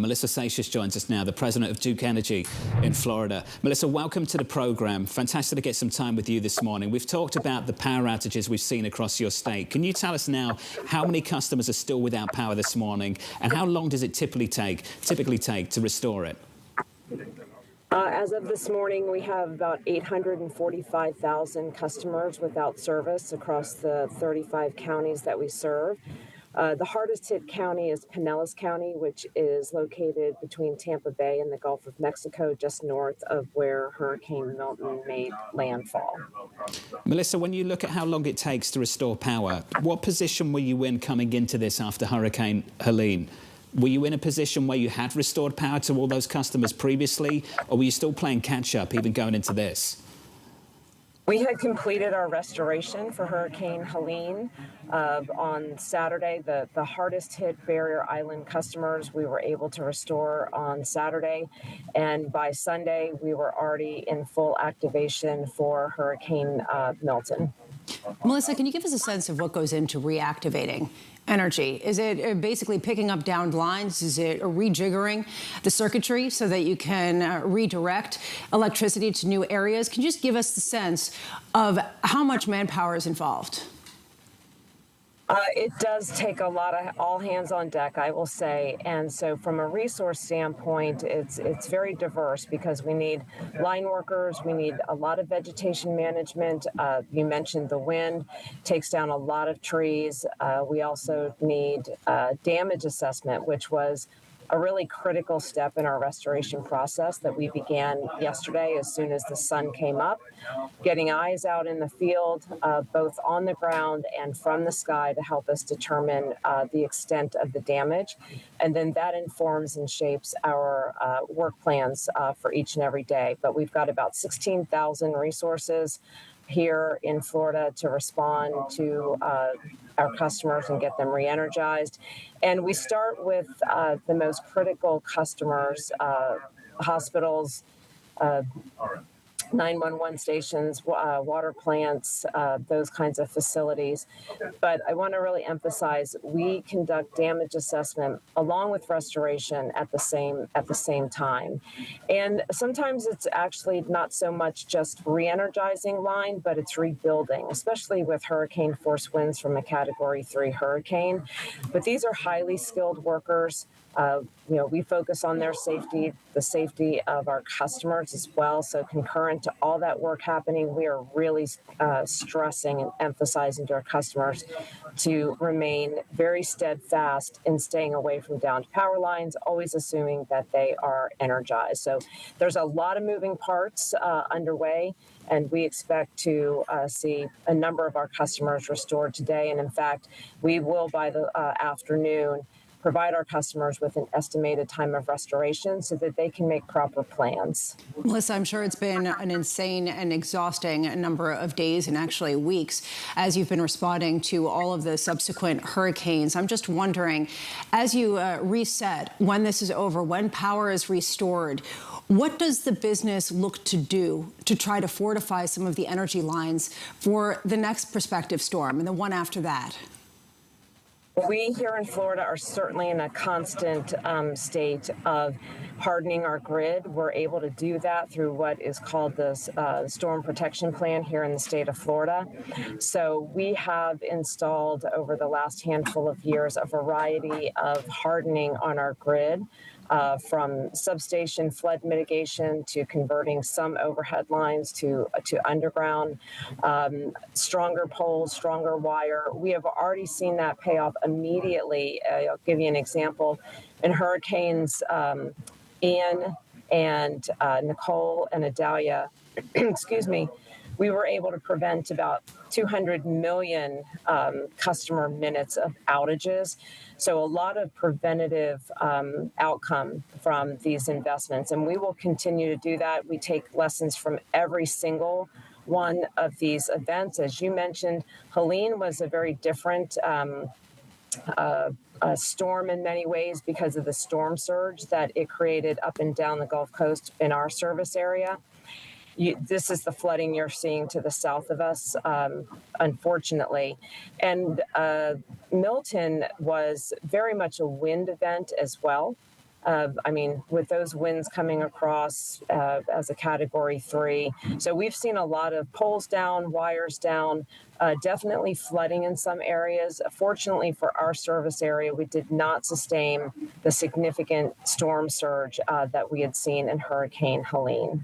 Melissa Seixas joins us now, the president of Duke Energy in Florida. Melissa, welcome to the program. Fantastic to get some time with you this morning. We've talked about the power outages we've seen across your state. Can you tell us now how many customers are still without power this morning, and how long does it typically take to restore it? As of this morning, we have about 845,000 customers without service across the 35 counties that we serve. The hardest hit county is Pinellas County, which is located between Tampa Bay and the Gulf of Mexico, just north of where Hurricane Milton made landfall. Melissa, when you look at how long it takes to restore power, what position were you in coming into this after Hurricane Helene? Were you in a position where you had restored power to all those customers previously, or were you still playing catch-up even going into this? We had completed our restoration for Hurricane Helene on Saturday. The hardest hit Barrier Island customers we were able to restore on Saturday. And by Sunday, we were already in full activation for Hurricane Milton. Melissa, can you give us a sense of what goes into reactivating energy? Is it basically picking up downed lines? Is it rejiggering the circuitry so that you can redirect electricity to new areas? Can you just give us the sense of how much manpower is involved? It does take a lot of all hands on deck, I will say. And so from a resource standpoint, it's very diverse because we need line workers. We need a lot of vegetation management. You mentioned the wind takes down a lot of trees. We also need damage assessment, which was a really critical step in our restoration process that we began yesterday as soon as the sun came up, getting eyes out in the field, both on the ground and from the sky to help us determine the extent of the damage. And then that informs and shapes our work plans for each and every day. But we've got about 16,000 resources here in Florida to respond to our customers and get them re-energized. And we start with the most critical customers, hospitals, 911 stations, water plants, those kinds of facilities. But I want to really emphasize we conduct damage assessment along with restoration at the same time. And sometimes it's actually not so much just re-energizing line, but it's rebuilding, especially with hurricane force winds from a Category 3 hurricane. But these are highly skilled workers. We focus on their safety, the safety of our customers as well. So concurrent to all that work happening, we are really stressing and emphasizing to our customers to remain very steadfast in staying away from downed power lines, always assuming that they are energized. So there's a lot of moving parts underway, and we expect to see a number of our customers restored today. And in fact, we will by the afternoon provide our customers with an estimated time of restoration so that they can make proper plans. Melissa, I'm sure it's been an insane and exhausting number of days and actually weeks as you've been responding to all of the subsequent hurricanes. I'm just wondering, as you reset, when this is over, when power is restored, what does the business look to do to try to fortify some of the energy lines for the next prospective storm and the one after that? We here in Florida are certainly in a constant state of hardening our grid. We're able to do that through what is called the Storm Protection Plan here in the state of Florida. So we have installed over the last handful of years a variety of hardening on our grid. From substation flood mitigation to converting some overhead lines to underground, stronger poles, stronger wire. We have already seen that pay off immediately. I'll give you an example. In hurricanes Ian and Nicole and Adalia, excuse me, we were able to prevent about 200 million customer minutes of outages. So a lot of preventative outcome from these investments, and we will continue to do that. We take lessons from every single one of these events. As you mentioned, Helene was a very different storm in many ways because of the storm surge that it created up and down the Gulf Coast in our service area. This is the flooding you're seeing to the south of us, unfortunately. And Milton was very much a wind event as well. With those winds coming across as a Category 3. So we've seen a lot of poles down, wires down, definitely flooding in some areas. Fortunately for our service area, we did not sustain the significant storm surge that we had seen in Hurricane Helene.